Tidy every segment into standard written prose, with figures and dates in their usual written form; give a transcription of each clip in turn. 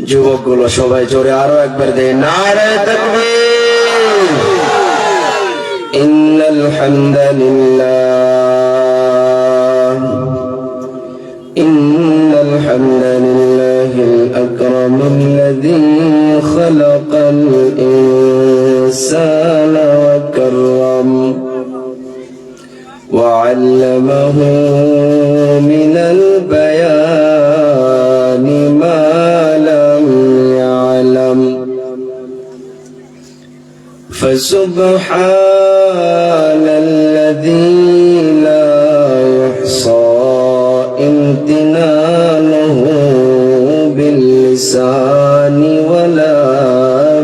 যুবকগুলো সবাই জোরে আরো একবার দেয় নারে তাকবীর। ইন্নাল হামদালিল্লাহ ইন্নাল হামদালিল্লাহিল আকরামিল্লাযী খালাকাল ইনসানা ওয়া কাররাম ওয়া আল্লামাহু মিনাল বায়ানি মা فسبحان الذي لا يحصى امتنانه باللسان ولا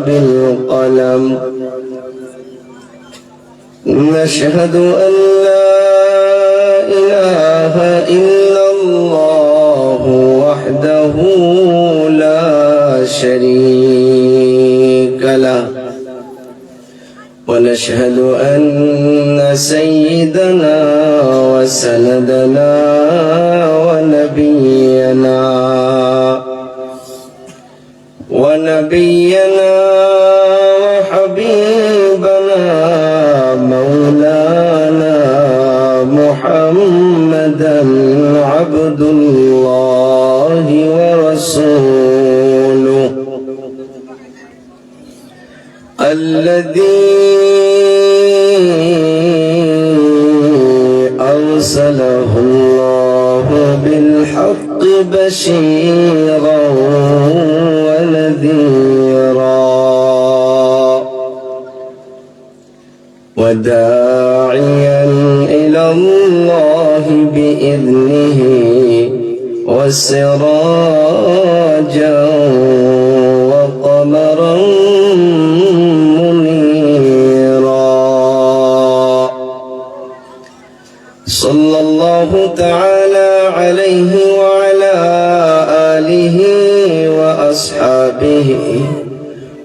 بالقلم نشهد أن لا إله إلا الله وحده لا شريك له ونشهد أن سيدنا وسندنا ونبينا وحبيبنا مولانا محمدا عبد الله ورسوله الذي أرسله الله بالحق بشيرا ونذيرا وداعيا إلى الله بإذنه وسراجا وقمرا صلى الله تعالى عليه وعلى آله وأصحابه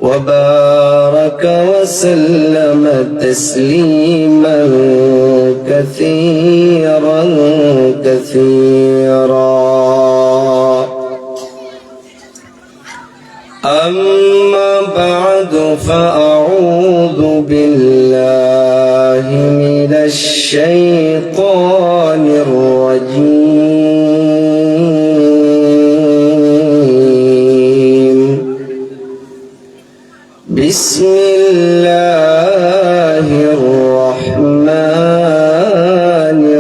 وبارك وسلم تسليما كثيرا كثيرا أما بعد فأعوذ بالله من الشيطان الرجيم بسم الله الرحمن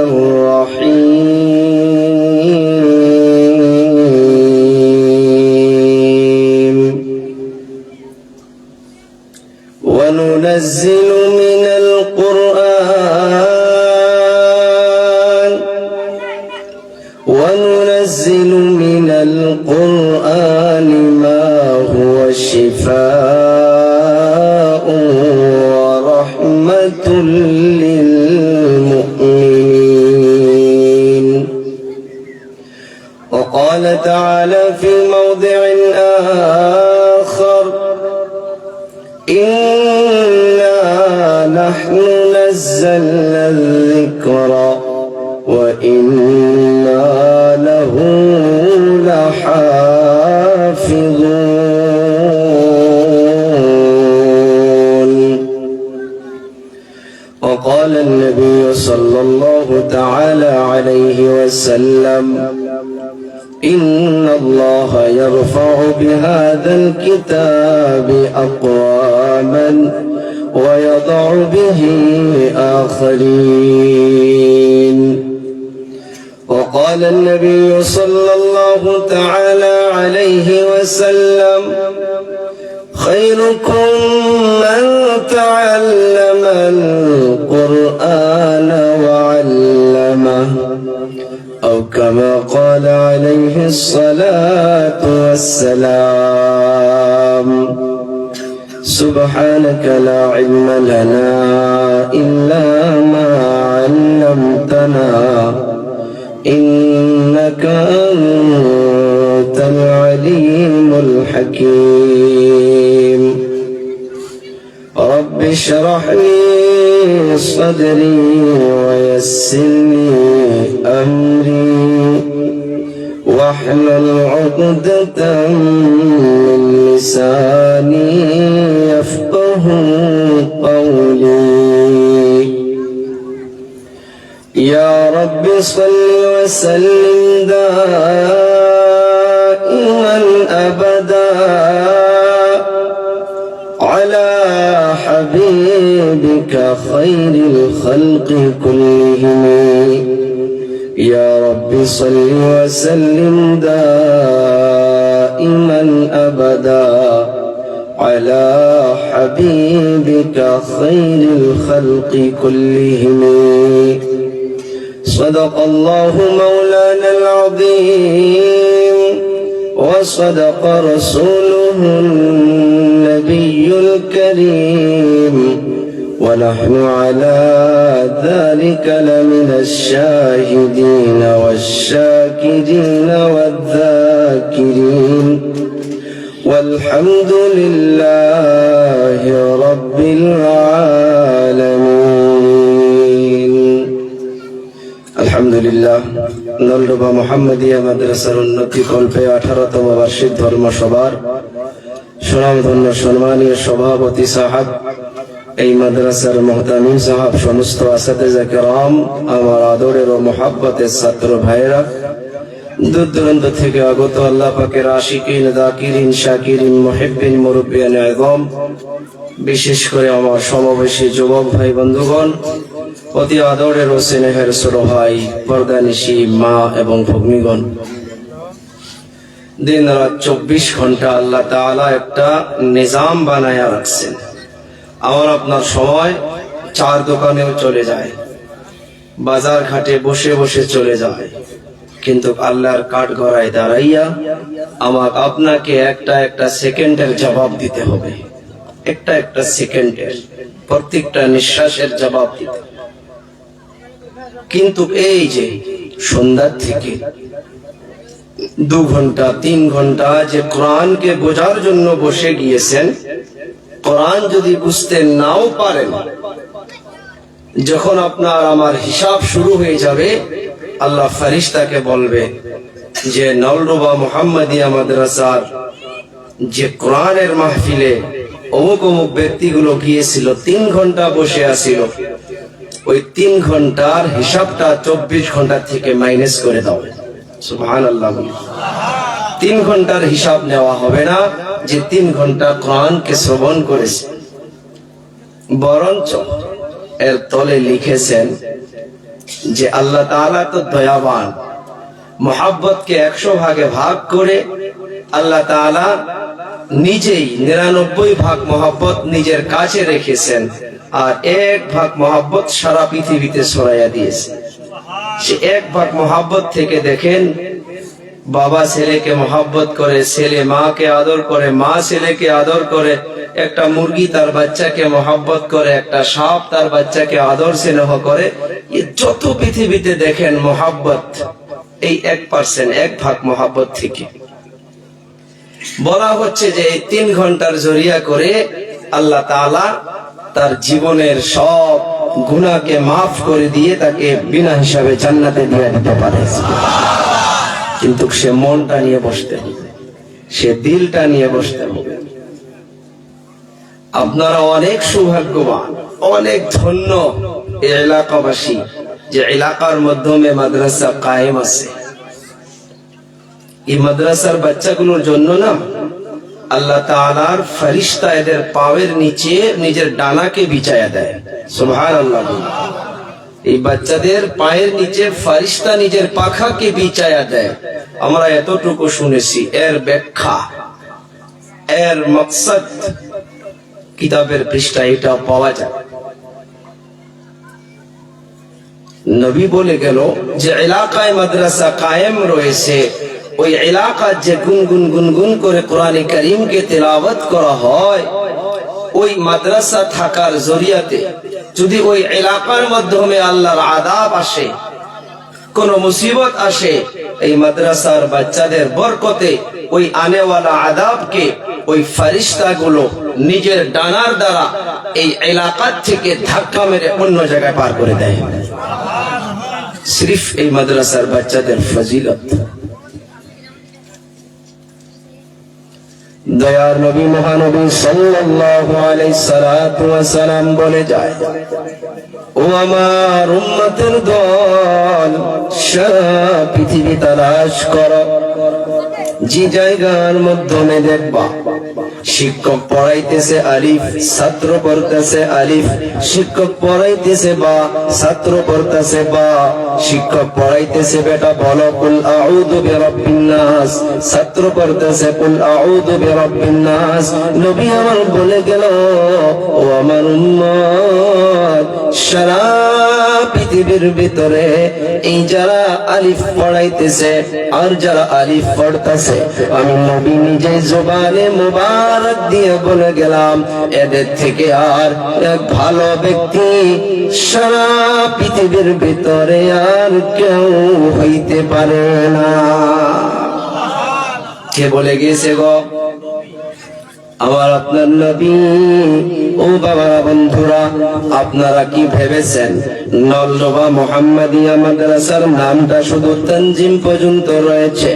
الرحيم وننزل من القرآن ما هو شفاء ورحمة للمؤمنين وقال تعالى في موضع آخر إنا نحن نزلنا الذكر وإنا له لحافظون وقال النبي صلى الله تعالى عليه وسلم إن الله يرفع بهذا الكتاب أقواما ويضع به آخرين وقال النبي صلى الله تعالى عليه وسلم خيركم من تعلم القرآن وعلمه أو كما قال عليه الصلاة والسلام سبحانك لا علم لنا إلا ما علمتنا إنك أنت العليم الحكيم رب اشرح لي صدري ويسر لي أمري واحلل عقدة من لساني يفقه قولي يا رب صل وسلم دائما أبدا على حبيبك خير الخلق كلهم يا رب صل وسلم دائما أبدا على حبيبك خير الخلق كلهم صدق الله مولانا العظيم وصدق رسوله النبي الكريم ونحن على ذلك لمن الشاهدين والشاكرين والذاكرين والحمد لله رب العالمين الحمد لله নলডোবা মোহাম্মদিয়া মাদ্রাসার উন্নতি কল্পে 18তম বার্ষিক ধর্ম সভার সুনামধন্য সম্মানীয় সভাপতি সাহেব, এই মাদ্রাসার মুহতামিম সাহেব, সমস্ত আসাতিজা কেরাম, আমার আদরের ও মোহাব্বতের ছাত্র ভাইরা, দূর দূরান্ত থেকে আগত আল্লাহ পাকের আশিকিন, যাকিরিন, শাকিরিন, মুহিব্বিন, মুরব্বিয়ান আযম, বিশেষ করে আমার সমবয়সী যুবক ভাই বন্ধুগণ, অতি আদরের ও স্নেহের ছোট ভাই, পর্দানিশী মা এবং ভগ্নীগণ, দিন রাত 24 ঘন্টা আল্লাহ তাআলা একটা নিজাম বানায়া রাখছেন। আমার আপনার সময় চার দোকানেও চলে যায়, বাজার ঘাটে বসে বসে চলে যায়, কিন্তু আল্লাহর কাঠগড়ায় দাঁড়াইয়া আমাকে আপনাকে একটা একটা সেকেন্ডের জবাব দিতে হবে। একটা একটা সেকেন্ডের, প্রত্যেকটা নিঃশ্বাসের জবাব দিতে। কিন্তু এই যে সন্ধ্যা থেকে 2 ঘন্টা 3 ঘন্টা যে কোরআনকে বোঝার জন্য বসে গিয়েছেন, কোরআন যদি বুঝতে নাও পারেন, যখন আপনার আমার হিসাব শুরু হয়ে যাবে, আল্লাহ ফেরেশতাকে বলবে যে নলডোবা মোহাম্মদিয়া মাদ্রাসার যে কোরআনের মাহফিলে অমুক অমুক ব্যক্তিগুলো গিয়েছিল, 3 ঘন্টা বসে আছিল, ওই 3 ঘন্টার হিসাবটা 24 ঘন্টা থেকে মাইনাস করে দাও। সুবহানাল্লাহ। 3 ঘন্টার হিসাব নেওয়া হবে না যে 3 ঘন্টা কোরআনকে শ্রবণ করেছে, বরঞ্চ এর তলে লিখেছেন যে আল্লাহ তাআলা তো দয়াবান, মোহাব্বতকে 100 ভাগে ভাগ করে আল্লাহ তাআলা নিজেই 99 ভাগ মোহাব্বত নিজের কাছে রেখেছেন, আর 1 ভাগ মোহাব্বত সারা পৃথিবীতে ছড়াইয়া দিয়েছে। সে 1 ভাগ মোহাব্বত থেকে দেখেন, বাবা ছেলেকে মোহাব্বত করে, ছেলে মাকে আদর করে, মা ছেলেকে আদর করে, একটা মুরগি তার বাচ্চাকে মোহাব্বত করে, একটা সাপ তার বাচ্চাকে আদর স্নেহ করে। যত পৃথিবীতে দেখেন মোহাব্বত, এই 1%, 1 ভাগ মোহাব্বত থেকে। বলা হচ্ছে যে এই 3 ঘন্টার জরিয়া করে আল্লাহ তাআলা তার জীবনের সব গুনাহকে মাফ করে দিয়ে তাকে বিনা হিসাবে জান্নাতে দিয়ে দিতে পারে। কিন্তু সে মনটা নিয়ে বসতে হবে, সে দিলটা নিয়ে বসতে হবে। আপনারা অনেক সৌভাগ্যবান, অনেক ধন্য এই এলাকাবাসী যে এলাকার মাধ্যমে মাদ্রাসা কায়েম আছে। এই মাদ্রাসার বাচ্চাগুলোর জন্য না আল্লাহ তাআলার ফেরেশতা এদের পায়ের নিচে নিজের ডানাকে বিছায়া দেয়। সুবহানাল্লাহ। এই বাচ্চাদের পায়ের নিচে ফেরেশতা নিজের পাখাকে বিছায়া দেয়। আমরা এতটুকু শুনেছি, এর ব্যাখ্যা, এর মাকসাদ কিতাবের পৃষ্ঠায় এটা পাওয়া যায়। নবী বলে গেল যে এলাকায় মাদ্রাসা কায়েম রয়েছে, ওই এলাকার যে গুনগুন গুনগুন করে কোরআনে কারীমকে তেলাওয়াত করা হয়, ওই মাদ্রাসা থাকার জরিয়াতে যদি ওই এলাকার মাধ্যমে আল্লাহর আযাব আসে, কোন মুসিবত আসে, এই মাদ্রাসার বাচ্চাদের বরকতে ওই আনেওয়ালা আযাবকে ওই ফেরেশতাগুলো নিজের ডানার দ্বারা এই এলাকা থেকে ধাক্কা মেরে অন্য জায়গায় পার করে দেয়। সির্ফ এই মাদ্রাসার বাচ্চাদের ফজিলত। দয়ার নবী মহানবী সাল্লাল্লাহু আলাইহি সাল্লাতু ওয়াস সালাম বলে যায়, ও আমার উম্মতের দল, সারা পৃথিবী তালাশ করো, যে জায়গার মাধ্যমে দেখবা শিক্ষক পড়াইতেছে আলিফ, ছাত্র পড়তেছে আলিফ, শিক্ষক পড়াইতেছে বা, ছাত্র পড়তেছে বা, শিক্ষক পড়াইতেছে বেটা বলো কুল আউযু বিরাব্বিন নাস, ছাত্র পড়তেছে কুল আউযু বিরাব্বিন নাস। নবী আমার বলে গেল, ও আমার উম্মত, সারা পৃথিবীর ভিতরে এই যারা আলিফ পড়াইতেছে আর যারা আলিফ পড়তেছে, আমি নবী নিজে জবানে মুবারক দিয়ে বলে গেলাম, এদের থেকে আর এক ভালো ব্যক্তি সারা পৃথিবীর ভিতরে আর কেউ হইতে পারে না। কে বলে গেছে গো? আমার আপনার নবী। ও বাবা বন্ধুরা, আপনারা কি ভেবেছেন নলডোবা মুহাম্মাদিয়া মাদ্রাসার নামটা শুধু তানজিম পর্যন্ত রয়েছে,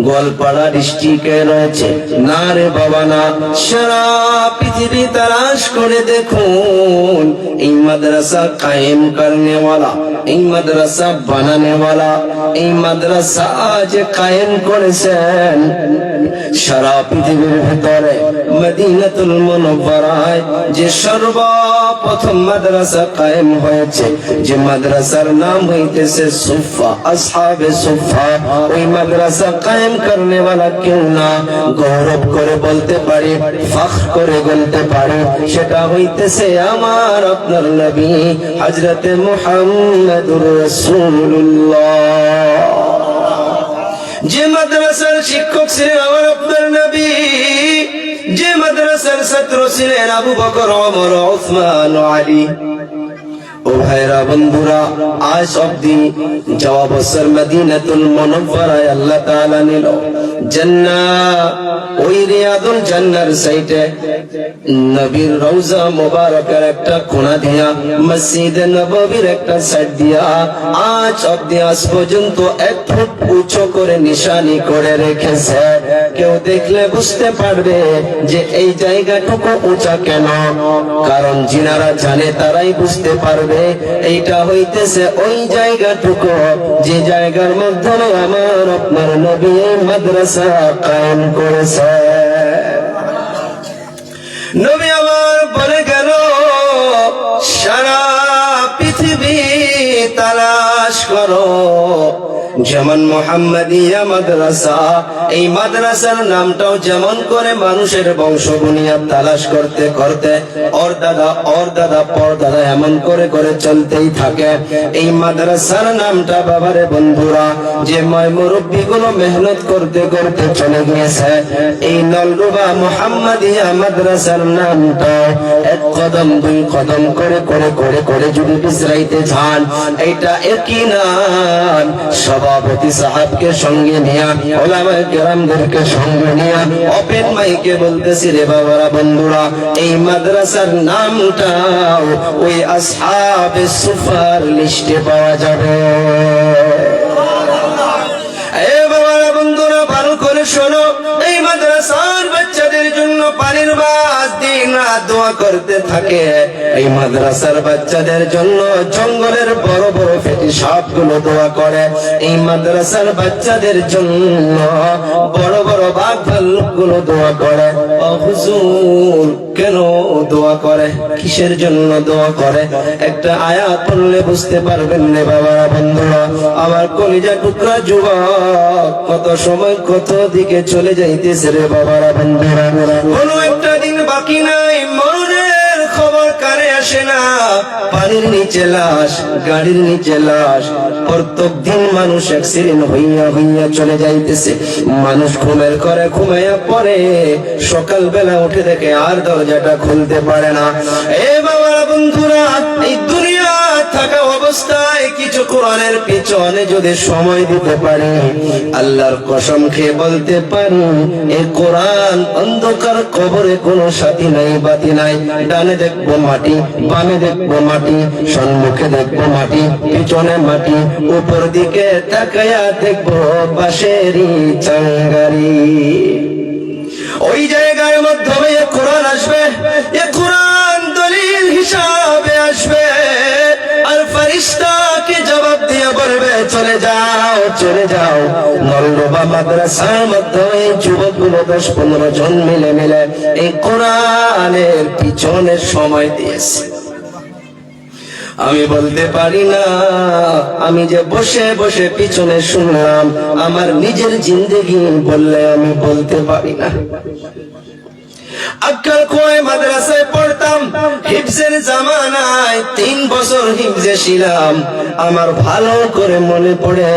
গোয়ালপাড়া ডিস্ট্রিক্টে রয়েছে? না রে বাবা না, সারা পৃথিবী তালাশ করে দেখুন, এই মাদ্রাসা কায়েম করনে ওয়ালা, এই মাদ্রাসা বানানে ওয়ালা, এই মাদ্রাসা যে কায়েম করেছেন সারা পৃথিবীর ভিতরে মদিনাতুল মুনাওয়ারায় যে সর্বপ্রথম মাদ্রাসা কায়েম হয়েছে, যে মাদ্রাসার নাম হইতেছে সুফা, আসহাবে সুফা, ওই মাদ্রাসা কায়েম করনে ওয়ালা কেউ না, গৌরব করে বলতে পারি, ফখর করে বলতে পারি, সেটা হইতেছে আমার আপনার নবী হযরতে মুহাম্মদুর রাসূলুল্লাহ। যে মাদ্রাসার শিক্ষক ছিলেন আমার আপনার নবী, যে মাদ্রাসার ছাত্র ছিলেন আবু বকর, ওমর, উসমান, আলী। ও ভাইরা বন্ধুরা, আজ অব্দি যাওয়া বছর মদিনাতুল মুনাওয়ারায় আল্লাহ তাআলা নিল জান্নাত, ওই রিয়াদুল জান্নার সাইডে নবীর রওজা মুবারকের একটা কোণা দিয়া, মসজিদে নববীর একটা সাইড দিয়া আজ অব্দি আজ পর্যন্ত 1 ফুট উঁচু করে নিশানি করে রেখেছে। কেউ দেখলে বুঝতে পারবে যে এই জায়গাটুকু উঁচা কেন, কারণ যিনারা জানে তারাই বুঝতে পারবে এইটা হইতেছে ওই জায়গাটুকু যে জায়গার মাধ্যমে আমার আপনার নবী মাদ্রাসা কায়েম করেছে। নবী আমার বলে গেল, সারা পৃথিবী তালাশ করো, যেমন মুহাম্মাদিয়া মাদ্রাসা, এই মাদ্রাসার নামটাও যেমন করে মানুষের বংশ বুনিয়াদ তালাশ করতে করতে ওর দাদা পরদাদা এমন করে করে চলতেই থাকে। এই মাদ্রাসার নামটা বাবারে বন্ধুরা, যে মুরব্বী গুলো মেহনত করতে করতে চলে গিয়েছে, এই নলডোবা মুহাম্মাদিয়া মাদ্রাসার নামটা 1 কদম 2 কদম করে করে করে করে যদি পিছরাইতে যান, এইটা একই নাম। সভাপতি সাহেবকে সঙ্গে নিয়ে, ওলামায়ে কেরামদেরকে সঙ্গে নিয়ে ওপেন মাইকে বলতেছি, রে বাবারা বন্ধুরা, এই মাদ্রাসার নামটাও ওই আসহাবে সুফার লিস্টে পাওয়া যাবে। এ বাবারা বন্ধুরা, ভালো করে শোনো, এই মাদ্রাসার বাচ্চাদের জন্য পানির বাস দিন রাত দোয়া করতে থাকে। এই মাদ্রাসার বাচ্চাদের জন্য জঙ্গলের বড় বড় ফেটি সাপগুলো দোয়া করে। এই মাদ্রাসার বাচ্চাদের জন্য বড় বড় বাঘ ভাল্লুকগুলো দোয়া করে। ও হুজুর, কেন দোয়া করে? কিসের জন্য দোয়া করে? একটা আয়াত পড়লে বুঝতে পারবেন রে বাবারা বন্ধুরা। আমার কলিজা টুকরা যুবক কত সময় কত দিকে চলে যাইতেছে রে বাবারা বন্ধুরা। কোনো একটা দিন বাকি নাই, মরণের খবর কানে আসে না। পানির নিচে লাশ, গাড়ির নিচে লাশ, প্রত্যেক দিন মানুষ অ্যাক্সিডেন্ট হইয়া হইয়া চলে যাইতেছে। মানুষ ঘুমের করে ঘুমাইয়া পড়ে, সকালবেলা উঠে দেখে আর দরজাটা খুলতে পারে না। এ বাবারা বন্ধুরা, এই দুনিয়া থাকা অবস্থায় কিছু কোরআনের পিছনে যদি সময় দিতে পারি, আল্লাহর কসম খেয়ে বলতে পারি, এই কোরআন অন্ধকার কবরে কোনো সাথী নাই, বাতি নাই। ডানে দেখবো মাটি, বামে দেখবো মাটি, সম্মুখে দেখবো মাটি, পিছনে মাটি, উপর দিকে তাকায়া দেখবো বাঁশেরই চাঙ্গারি। ওই জায়গা মাদ্রাসার মাধ্যমে যুবকগুলো 10-15 জন মিলে এই কোরআনের পিছনে সময় দিয়েছে। আমি বলতে পারি না, আমি যে বসে বসে পিছনে শুনলাম, আমার নিজের জিন্দেগি বললে আমি বলতে পারি না। আক্কাল কোয়ে মাদ্রাসায় পড়তাম, হিফজের জামানায় 3 বছর হিফজে ছিলাম। আমার ভালো করে মনে পড়ে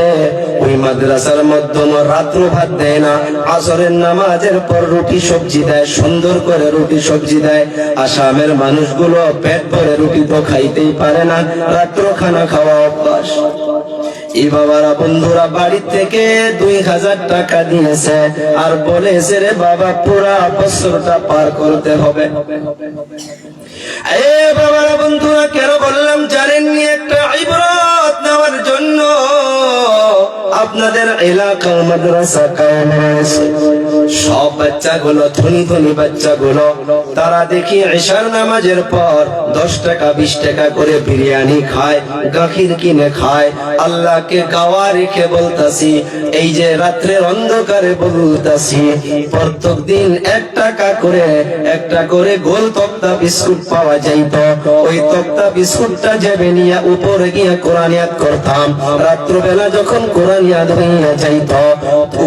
ওই মাদ্রাসার মাধ্যমে রাত্র ভাত দেয় না, আসরের নামাজের পর রুটি সবজি দেয়, সুন্দর করে রুটি সবজি দেয়। আসামের মানুষগুলো পেট ভরে রুটি তো খাইতেই পারে না, রাত্র খানা খাওয়া অভ্যাস। এই বাবারা বন্ধুরা বাড়ি থেকে 2000 টাকা দিয়েছে আর বলেছে রে বাবা পুরা বছরটা পার করতে হবে। এ বাবারা বন্ধুরা কেন বললাম জানেননি? একটা ইবরত নেওয়ার জন্য। আপনাদের এলাকার মাদ্রাসা কায়েম হয়েছে, সব বাচ্চাগুলো ধনী ধনী বাচ্চাগুলো তারা দেখি ইশার নামাজের পর 10 টাকা 20 টাকা করে বিরিয়ানি খায়, গাখির কিনে খায়। আল্লাহকে গাওয়া রেখে বলতাছি, এই যে রাত্রের অন্ধকারে বলতাছি, প্রত্যেক দিন 1 টাকা করে একটা করে গোল তক্তা বিস্কুট পাওয়া যাইত। ওই তক্তা বিস্কুটটা যাবে নিয়ে উপরে গিয়ে কোরআনিয়াত করতাম। রাত্রবেলা যখন কোরআনিয়াত হইয়া যাইত,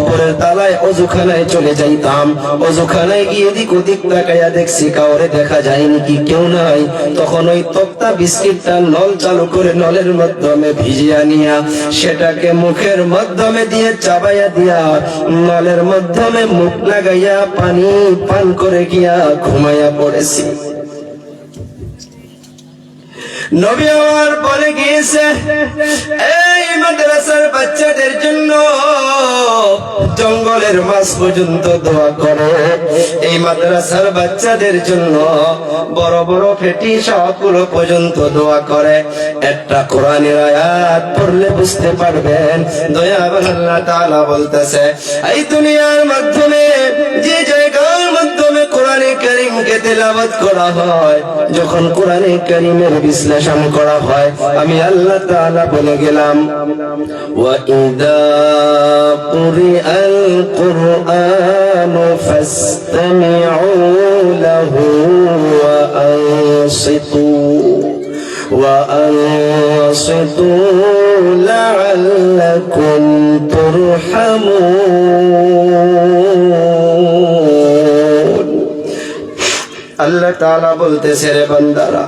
উপরের তালায় অজুখানায় চলে যাইতাম। অজুখানায় গিয়ে দিক ওদিক তাকাইয়া দেখছি কাউরে দেখা যায় নাকি, কেউ নাই। তখন ওই তক্তা বিস্কিটটা নল চালু করে নলের মাধ্যমে ভিজিয়া নিয়া সেটাকে মুখের মাধ্যমে দিয়ে চাবাইয়া দিয়া নলের মাধ্যমে মুখ লাগাইয়া পানি পান করে গিয়া ঘুমাইয়া পড়েছি। নবী আমার বলে গিয়েছে, এই মাদ্রাসার বাচ্চাদের জন্য জঙ্গলের মাছ পর্যন্ত দোয়া করে, এই মাদ্রাসার বাচ্চাদের জন্য বড় বড় ফেটি সাপগুলো পর্যন্ত দোয়া করে। একটা কোরআনের আয়াত পড়লে বুঝতে পারবেন দয়াবান আল্লাহ তাআলা বলতেছে, এই দুনিয়ার মাধ্যমে যে জায়গার মাধ্যমে কোরআনে কারীমকে তেলাওয়াত করা হয়, যখন কোরআনে কারীমের বিশ্লেষণ করা হয়, আমি আল্লাহ তাআলা বলে গেলাম, ওয়া ইযা কুরিআল কুরআনু ফাসতামিউ লাহু ওয়া আনসিতু লাআল্লাকুম তুরহামুন। আল্লাহ তাআলা বলতেছে, রে বান্দারা,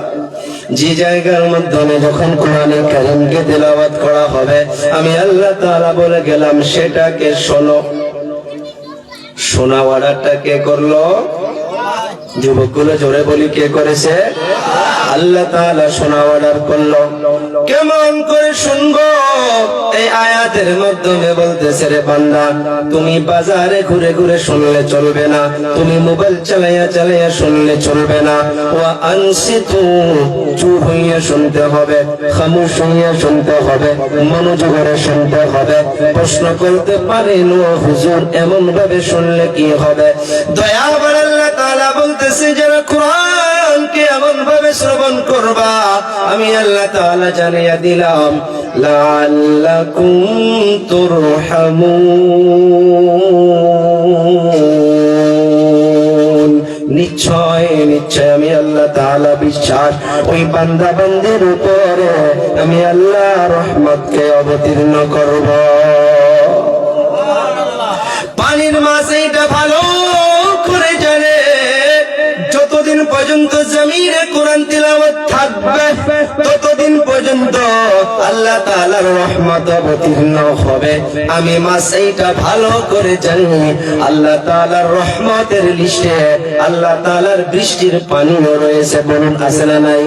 যে জায়গার মাধ্যমে যখন কোরআনে কারীমকে তেলাওয়াত করা হবে, আমি আল্লাহ তাআলা বলে গেলাম সেটাকে শোনো। শোনা অর্ডারটা কে করলো? যুবকগুলো জোরে বলি, কে করেছে? আল্লাহ তাআলা শোনা অর্ডার করলো। কেমন করে শুনবো? এই আয়াতের মাধ্যমে বলতেছে, রে বান্দা, তুমি বাজারে ঘুরে ঘুরে শুনলে চলবে না, তুমি মোবাইল চালাইয়া চালাইয়া শুনলে চলবে না। ওয়া আনসিতু, চুপ হইয়া শুনতে হবে, খামোশ হইয়া শুনতে হবে, মনোযোগরে শুনতে হবে। প্রশ্ন করতে পারেন, ও হুজুর এমন ভাবে শুনলে কি হবে? দয়াবান আল্লাহ তাআলা বলতেছে, যারা কোরআনকে এমন ভাবে শ্রবণ করবা, আমি আল্লাহ তাআলা জানিয়ে দিলাম, লাআল্লাকুম তুরহামুন। নিশ্চয় নিশ্চয় আমি আল্লাহ তাআলা বিশ্বাস ওই বান্দা বান্দির উপরে আমি আল্লাহ রহমতকে অবতীর্ণ করব। পানির মাছ এইটা ভালো করে জানে, যতদিন পর্যন্ত জমিনে কোরআন তিলাওয়াত থাকবে ততদিন পর্যন্ত আল্লাহ তাআলার রহমত অবতীর্ণ হবে। আমি মাছ এইটা ভালো করে জানি, আল্লাহ তাআলার রহমতের লিস্টে আল্লাহ তাআলার বৃষ্টির পানিও রয়েছে। বলুন আছে না নাই?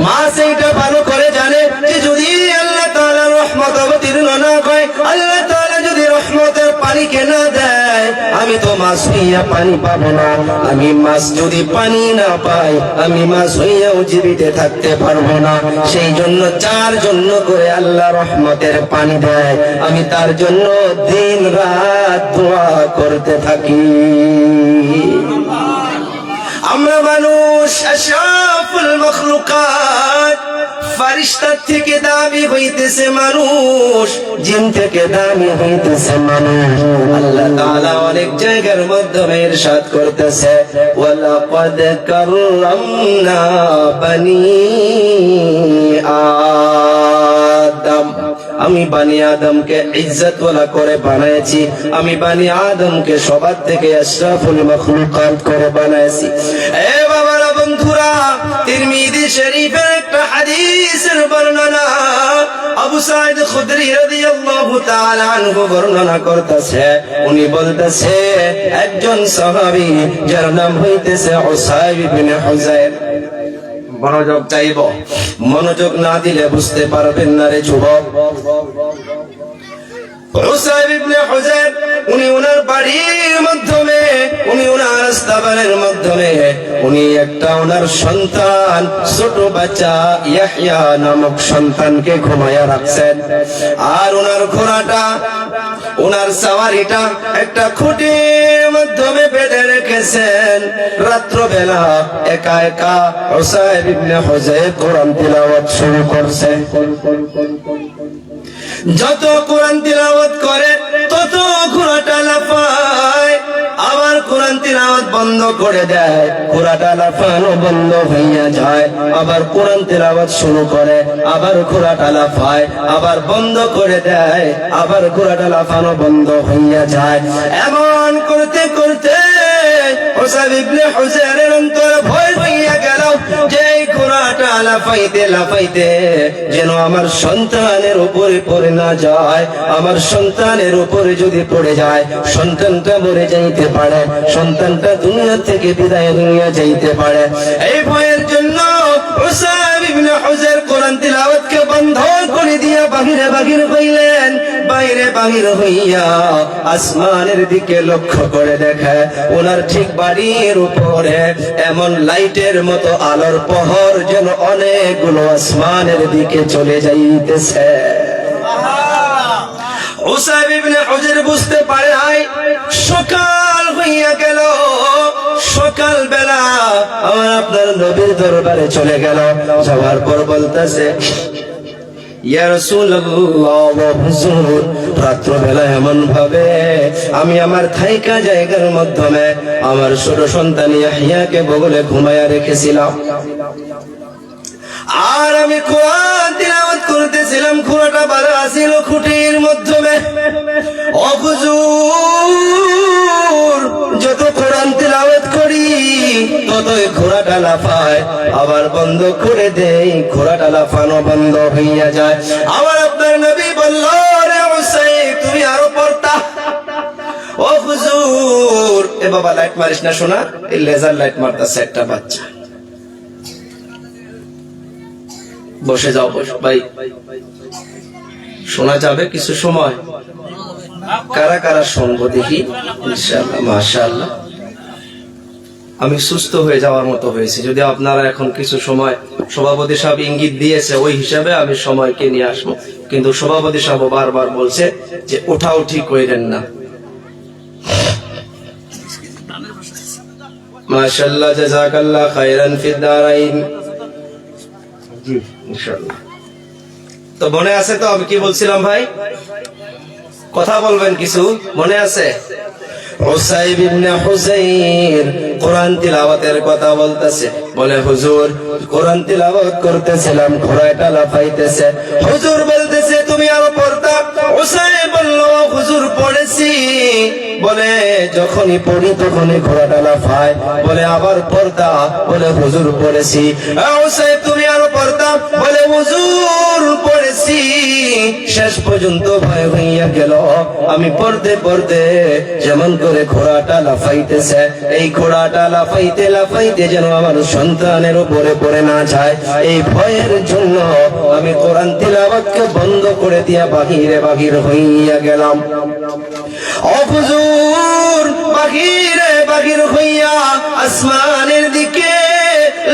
মাছ এইটা ভালো করে জানে যে যদি আল্লাহ তাআলার রহমত অবতীর্ণ না হয়, আল্লাহ তাআলা যদি রহমতের পানিকে না দেয়, আমি তো মাছ হইয়া পানি পাবো না। আমি মাছ যদি পানি না পাই, আমি মাছ হইয়াও জীবিত থাকতে পারবো না। সেই জন্য যার জন্য করে আল্লাহ রহমতের পানি দেয়, আমি তার জন্য দিন রাত দোয়া করতে থাকি। আমরা মানুষ আশরাফুল মাখলুকাত, ফারিস্তার থেকে দামি হইতেছে মানুষ, জিন থেকে দামি হইতেছে মানুষ। আল্লাহ তাআলা অনেক জায়গার মাধ্যমে ইরশাদ করতেছে, ওয়ালাকাদ কাররামনা বানি আদম, আমি বানি আদমকে ইজ্জতওয়ালা করে বানাইছি, আমি বানি আদমকে সবার থেকে আশরাফুল মাখলুকাত করে বানাইছি। এ বাবারা, বন্ধুরা, তিরমিজি শরীফের একটা হাদিসের বর্ণনা আবু সাঈদ খুদরি রাদিয়াল্লাহু তাআলা আনহু বর্ণনা করতেছে। উনি বলতেছে, একজন সাহাবী যার নাম হইতেছে উসাইব ইবনে হুযাইর। মনোযোগ চাইব, মনোযোগ না দিলে বুঝতে পারবেন না রে যুবক। উসাইব ইবনে হুযাইর উনি ওনার বাড়ির মাধ্যমে, উনি ওনার আস্তাবলের মাধ্যমে উনি একটা ওনার সন্তান, ছোট বাচ্চা ইয়াহইয়া নামক সন্তানকে ঘুমায়া রাখছেন। আর ওনার ঘোড়াটা, ওনার সাওয়ারিটা একটা খুঁটির মাধ্যমে বেঁধে রেখেছেন। রাত্রবেলা একা একা উসাইব ইবনে হুযাইর কোরআন তিলাওয়াত শুরু করছে। যত কোরআন তিলাওয়াত করে তত ঘোড়াটা লাফায়, আবার কোরআন তিলাওয়াত বন্ধ করে দেয়, ঘোড়াটা লাফানো বন্ধ হইয়া যায়। আবার কোরআন তিলাওয়াত শুরু করে, আবার ঘোড়াটা লাফায়, আবার বন্ধ করে দেয়, আবার ঘোড়াটা লাফানো বন্ধ হইয়া যায়। এমন করতে করতে উসাইব ইবনে হুযাইরের অন্তরে ভয় হইয়া গেল যে এই ঘোড়াটা লাফাইতে লাফাইতে যেন আমার সন্তানের উপরে পড়ে না যায়, আমার সন্তানের উপরে যদি পড়ে যায় সন্তানটা মরে যাইতে পারে, সন্তানটা দুনিয়া থেকে বিদায় দুনিয়া যাইতে পারে। এই ভয়ের জন্য উসাইব ইবনে হুযাইর কোরআন তিলাওয়াতকে বন্ধ করে দিয়া বাহিরে বাহির হইলেন। বাইরে বাহির হইয়া আসমানের দিকে লক্ষ্য করে দেখে ওনার ঠিক বাড়ির উপরে এমন লাইটের মতো আলোর প্রহর যেন অনেকগুলো আসমানের দিকে চলে যাইতেছে। উসাইব ইবনে হুযাইর বুঝতে পারে নাই, সকাল হইয়া গেল। সকাল বেলা আমার আপনার নবীর দরবারে চলে গেল। যাওয়ার পর বলতেছে, ইয়া রাসূলুল্লাহ, হুজুর, রাত্রবেলা এমন ভাবে আমি আমার থাইকা জায়গার মাধ্যমে আমার ছোট সন্তান ইয়াহইয়াকে বগলে ঘুমায়া রেখেছিলাম, আর আমি কোরআন তিলাওয়াত করতেছিলাম, ঘোড়াটা বাঁধা ছিল খুঁটির মাধ্যমে। ও হুজুর, যত কোরআন তিলাওয়াত করি ততই ঘোড়াটা লাফায়, আবার বন্ধ করে দেই, ঘোড়াটা লাফানো বন্ধ হইয়া যায়। আবার আপনার নবী বলল, রে উসাইব, তুমি আরো পড়তা। ও হুজুর, এ বাবা লাইট মারিস না শোনা, এই লেজার লাইট মারতাছে একটা বাচ্চা। বসে যাও, বসো ভাই, শোনা যাবে কিছু সময়। কারা কারা সঙ্গ দেখি, ইনশাআল্লাহ, মাশাআল্লাহ। আমি সুস্থ হয়ে যাওয়ার মতো হয়েছি। যদি আপনারা এখন কিছু সময়, সভাপতি সাহেব ইঙ্গিত দিয়েছে ওই হিসাবে আমি সময়কে নিয়ে আসবো, কিন্তু সভাপতি সাহেব বারবার বলছে যে ওঠাও ঠিক কইরেন না। মাশাআল্লাহ, জাযাকাল্লাহ খায়রান ফিদ দারাইন। জি ইনশাআল্লাহ। তো মনে আছে তো আমি কি বলছিলাম ভাই? কথা বলবেন, কিছু মনে আছে? উসাইব ইবনে হুযাইর কোরআন তিলাওয়াতের কথা বলতেছে, বলে হুজুর কোরআন তিলাওয়াত করতেছিলাম, ঘোড়াটা লাফাইতেছে। হুজুর বলতেছে তুমি আরো পড়তা। উসাইব বলল, হুজুর পড়েছি। বলে যখনই পড়ি তখনই ঘোড়াটা লাফায়। বলে আবার পড়তা। বলে হুজুর পড়েছি। উসাইব তুমি আরো পড়তা। বলে হুজুর পড়েছি। শেষ পর্যন্ত ভয় হইয়া গেল। আমি পড়তে পড়তে যেমন করে ঘোড়াটা লাফাইতেছে, এই ঘোড়াটা লাফাইতে লাফাইতে যেন আমার সন্তানের উপরে পড়ে না যায়, এই ভয়ের জন্য আমি কোরআন তিলাওয়াতকে বন্ধ করে দিয়া বাহিরে বাহির হইয়া গেলাম। ও হুজুর, বাহিরে বাহির হইয়া আসমানের দিকে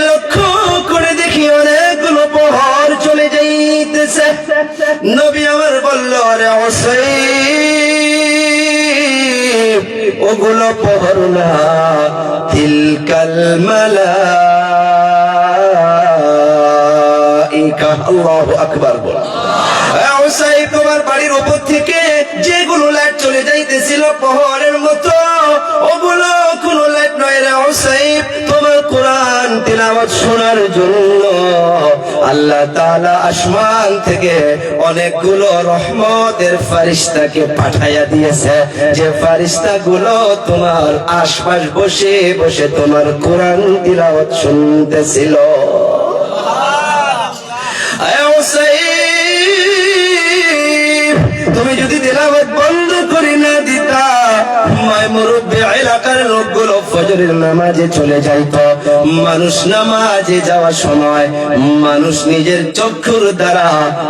লক্ষ্য করে দেখি অনেকগুলো প্রহর চলে যাইতেছে। নবী আমার বলল, রে উসাইব, ওগুলো প্রহর না, তিলকাল মালাইকা। ইনশাআল্লাহ। আল্লাহু আকবার বল। হুসাইন, তোমার বাড়ির উপর থেকে যেগুলো লাইট চলে যাইতেছিল প্রহরের মতো, ওগুলো কোনো লাইট নয় রে হুসাইন, তোমার কোরআন তিলাওয়াত শোনার জন্য আল্লাহ তাআলা আসমান থেকে অনেকগুলো রহমতের ফেরেশতাকে পাঠাইয়া দিয়েছে, যে ফেরেশতাগুলো তোমার আশপাশ বসে বসে তোমার কোরআন তিলাওয়াত শুনতেছিল। তুমি যদি তিলাওয়াত বন্ধ করে না দিতা, মুরব্বি এলাকার লোকগুলো ফজরের নামাজে চলে যাইতো। মানুষ নামাজে যাওয়ার সময় মানুষ নিজের চক্ষুর দ্বারা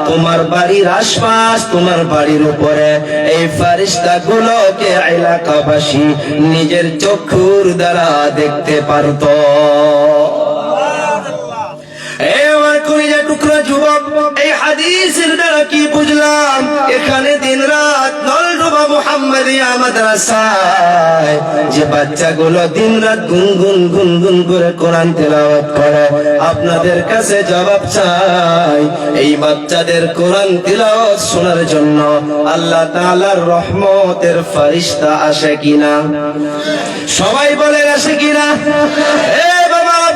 তোমার বাড়ির আশপাশ, তোমার বাড়ির উপরে এই ফেরেশতাগুলোকে এলাকাবাসী নিজের চক্ষুর দ্বারা দেখতে পারতো। টুকরা যুবক, এই হাদিসের দ্বারা কি বুঝলাম? এখানে দিন রাত নলডোবা মুহাম্মাদিয়া মাদ্রাসায় যে বাচ্চাগুলো দিন রাত গুনগুন গুনগুন করে কোরআন তেলাওয়াত করে, আপনাদের কাছে জবাব চাই, এই বাচ্চাদের কোরআন তেলাওয়াত শোনার জন্য আল্লাহ তাআলার রহমতের ফেরেশতা আসে কিনা? সবাই বলেন আসে কিনা?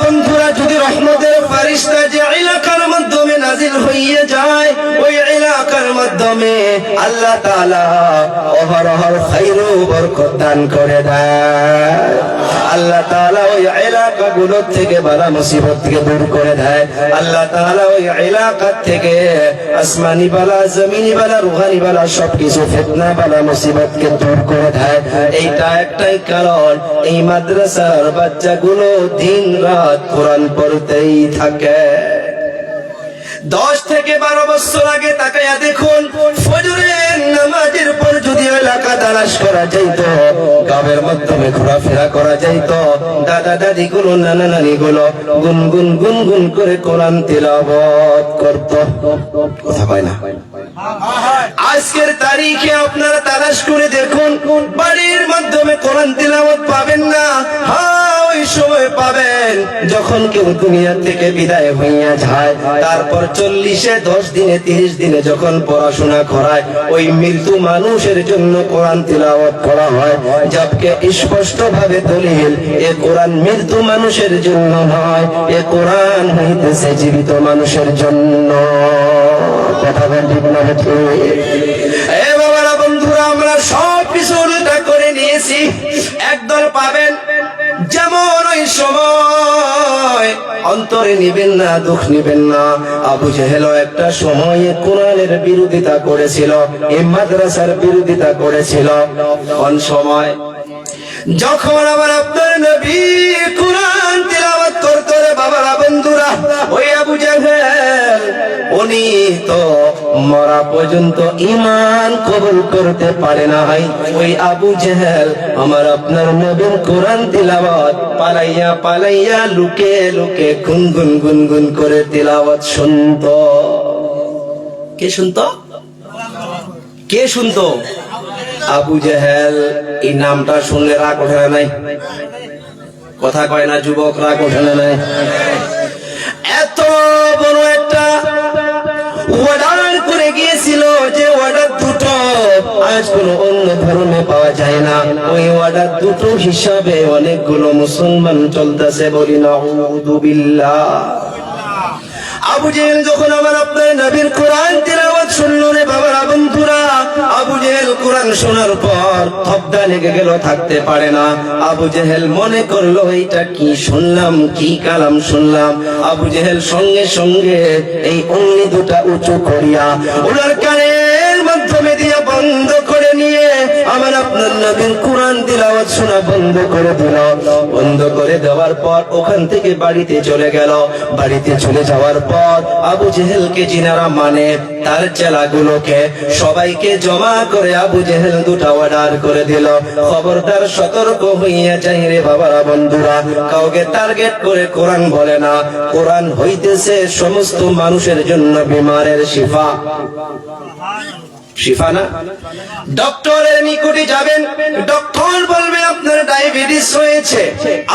বন্ধুরা, যদি রহমতের ফেরেশতা যে এলাকার মাধ্যমে নাজিল হয়ে যায়, ওই এলাকার মাধ্যমে আল্লাহ তাআলা অহরহর খায়র ও বরকত দান করে দেয়। আল্লাহ তাআলা ওই এলাকাগুলো থেকে বালা মুসিবত থেকে দূর করে দেয়। আল্লাহ তাআলা ওই এলাকা থেকে আসমানি বালা, জমিনি বালা, রুহানি বালা সবকিছু ফিতনা বালা মুসিবতকে দূর করে দেয়। এইটা একটাই কারণ, এই মাদ্রাসার বাচ্চাগুলো দিন রাত কোরআন পড়তেই থাকে। 10 থেকে 12 বছর আগে তাকায়া দেখুন, ফজরের নামাজের পর যদি এলাকা তালাশ করা যাইত, গাবের মাধ্যমে ঘোরাফেরা করা যাইত, দাদা দাদি গুলো, নানা নানি গুলো গুনগুন গুনগুন করে কোরআন তিলাওয়াত করত। কথা কয় না? আজকের তারিখে আপনারা তালাশ করে দেখুন, বাড়ির মাধ্যমে কোরআন তিলাওয়াত পাবেন না। হ্যাঁ, ওই সময় পাবেন যখন কেউ দুনিয়া থেকে বিদায় হইয়া যায়, তারপর 40 10 দিনে 30 দিনে যখন পড়াশোনা করায়, ওই মৃত্যু মানুষের জন্য কোরআন তিলাওয়াত করা হয়। যাবকে স্পষ্ট ভাবে দলিল, এ কোরআন মৃত্যু মানুষের জন্য নয়, এ কোরআন হইতেছে জীবিত মানুষের জন্য। কথা বলেন ঠিক না? এ বাবারা, বন্ধুরা, আমরা সব কিছু উল্টা করে নিয়েছি। একদল পাবেন যেমন ওই সময় অন্তরে নিবেন না, দুঃখ নিবেন না। আবু জেহেল একটা সময়ে কোরআনের বিরোধিতা করেছিল, এই মাদ্রাসার বিরোধিতা করেছিল। কোন সময়? যখন আবার আপনার নবী কোরআন তিলাওয়াত করতো রে বাবারা, বন্ধুরা, ওই আবু জেহেল উনি তো মরা পর্যন্ত ঈমান কবুল করতে পারে না। ওই আবু জেহেল আমার আপনার নবীর কোরআন তিলাওয়াত পালাইয়া পালাইয়া লুকে লুকে গুনগুন গুনগুন করে তিলাওয়াত শুনতো। কে শুনতো? কে শুনতো? আবু জেহেল। এই নামটা শুনলে রাগ ওঠে না? নাই? কথা কয় না যুবক? রাগ ওঠে না? নাই? এত বড় একটা অর্ডার করে গিয়েছিল, যে অর্ডার দুটো আজ কোন অন্য ধর্মে পাওয়া যায় না। ওই অর্ডার দুটো হিসাবে অনেকগুলো মুসলমান চলতেছে। বলি নাউযু বিল্লাহ। আবু জেহেল যখন আমার আপনার নবীর কোরআন তিলাওয়াত শুনলো রে বাবারা, বন্ধুরা, আবু জেহেল কোরআন শোনার পর থবদা লেগে গেল, থাকতে পারে না। আবু জেহেল মনে করলো এইটা কি শুনলাম, কি কালাম শুনলাম। আবু জেহেল সঙ্গে সঙ্গে এই অঙ্গি দুটা উঁচু করিয়া ওনার কানের মাধ্যমে দিয়ে বন্ধ করে নিয়ে আমার আপনার নবীর কোরআন তিলাওয়াত শোনা বন্ধ করে দিল। বন্ধ করে দেওয়ার পর ওখান থেকে বাড়িতে চলে গেল। বাড়িতে চলে যাওয়ার পর আবু জেহেলকে যিনারা মানে তার চেলাগুলোকে সবাইকে জমা করে আবু জেহেল দুটা অর্ডার করে দিল, খবরদার সতর্ক হইয়া যাই রে বাবারা, বন্ধুরা, কাউকে টার্গেট করে কোরআন বলে না। কোরআন হইতেছে সমস্ত মানুষের জন্য বিমারের শিফা। শিফা না? ডক্টরের নিকটে যাবেন, ডক্টর বলবে আপনার ডায়াবেটিস হয়েছে,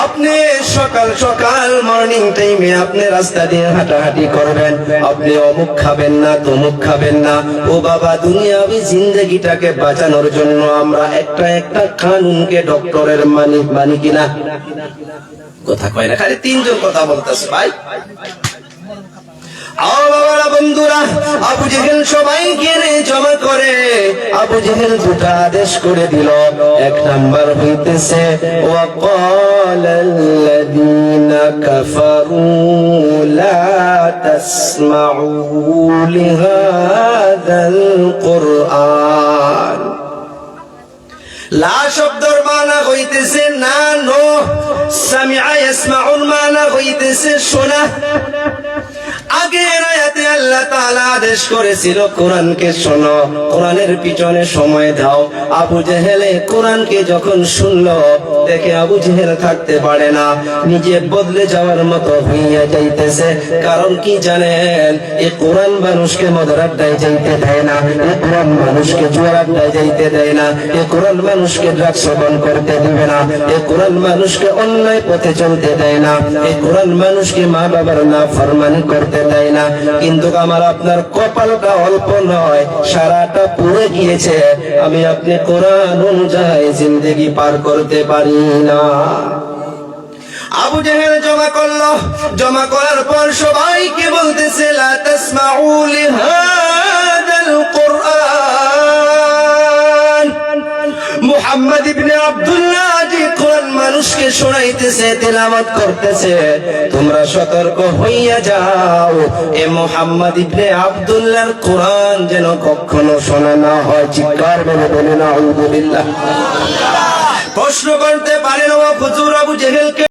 আপনি সকাল সকাল মর্নিং টাইমে আপনি রাস্তা দিয়ে হাঁটাহাঁটি করবেন, আপনি অমুক খাবেন না, তমুক খাবেন না। ও বাবা, দুনিয়াবি জিন্দেগিটাকে বাঁচানোর জন্য আমরা একটা একটা কানুনকে ডক্টরের মানি কিনা? কথা কয় না, খালি তিনজন কথা বলতেছে ভাই। বন্ধুরা, আবু জেহেল সবাইকে জমা করে আবু জেহেল দুটা আদেশ করে দিল। এক নাম্বার হইতেছে ওয়াকালাল্লাযীনা কাফারু লা তাসমাউ লিহাযাল কুরআন। লা শব্দর মানা হইতেছে না, নো। সামিআ ইয়াসমাউর মানা হইতেছে শোনা। আগের আয়াতে আল্লাহ তাআলা আদেশ করেছিল কোরআনকে শোনো, কোরআনের পিছনে সময় দাও। আবু জেহেল কোরআনকে যখন শুনলো, দেখে আবু জেহেল থাকতে পারে না, নিজে বদলে যাওয়ার মতো হইয়া যাইতেছে। কারণ কি জানেন? এই কোরআন মানুষকে মদের আড্ডায় যাইতে দেয় না, এই কোরআন মানুষকে জুয়ার আড্ডায় যাইতে দেয় না, এই কোরআন মানুষকে ড্রাগস সেবন করতে দিবে না, এই কোরআন মানুষকে অন্যায় পথে চলতে দেয় না, এই কোরআন মানুষকে মা বাবার নাফরমানি করতে দেয় না। কিন্তু আমার আপনার কপালটা অল্প নয়, সারাটা পুড়ে গিয়েছে। আমি আপনি কোরআন অনুযায়ী জিন্দেগি পার করতে পারি না। আবু জেহেল জমা করলো, জমা করার পর সবাইকে বলতেছে লা তাসমাউ লিহাযাল কুরআন। মুহাম্মদ ইবনে আব্দুল্লাহ যে কোরআন মানুষকে শোনাইতেছে, তেলাওয়াত করতেছে, তোমরা সতর্ক হইয়া যাও, এ মুহাম্মদ ইবনে আব্দুল্লাহর কোরআন যেন কখনো শোনা না হয়। চিৎকার করে বলেন আউযুবিল্লাহ। প্রশ্ন করতে পারেন, ও